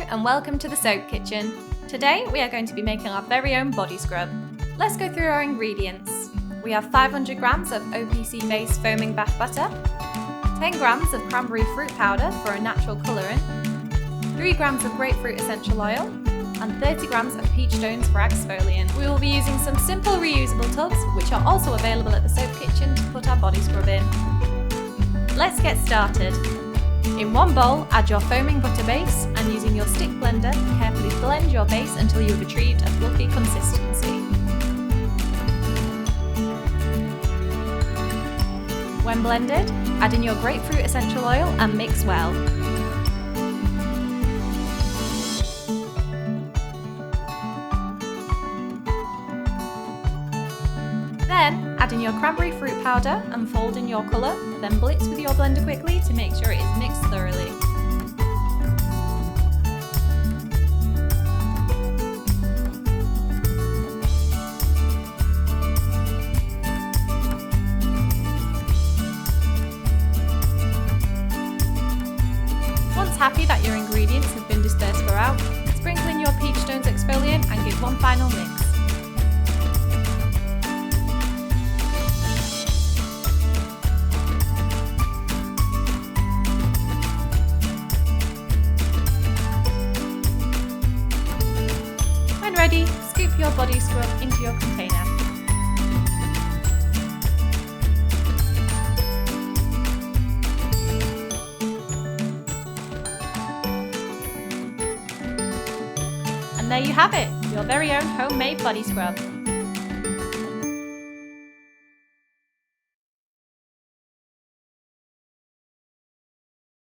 and welcome to the Soap Kitchen. Today we are going to be making our very own body scrub. Let's go through our ingredients. We have 500 grams of OPC based foaming bath butter, 10 grams of cranberry fruit powder for a natural colouring, 3 grams of grapefruit essential oil, and 30 grams of peach stones for exfoliant. We will be using some simple reusable tubs which are also available at the Soap Kitchen to put our body scrub in. Let's get started. In one bowl, add your foaming butter base and using your stick blender, carefully blend your base until you have achieved a fluffy consistency. When blended, add in your grapefruit essential oil and mix well. Then, add in your cranberry fruit powder and fold in your colour, then blitz with your blender quickly to make sure it is mixed thoroughly. Once happy that your ingredients have been dispersed throughout, sprinkle in your peach stones exfoliant and give one final mix. When ready, scoop your body scrub into your container. And there you have it, your very own homemade body scrub.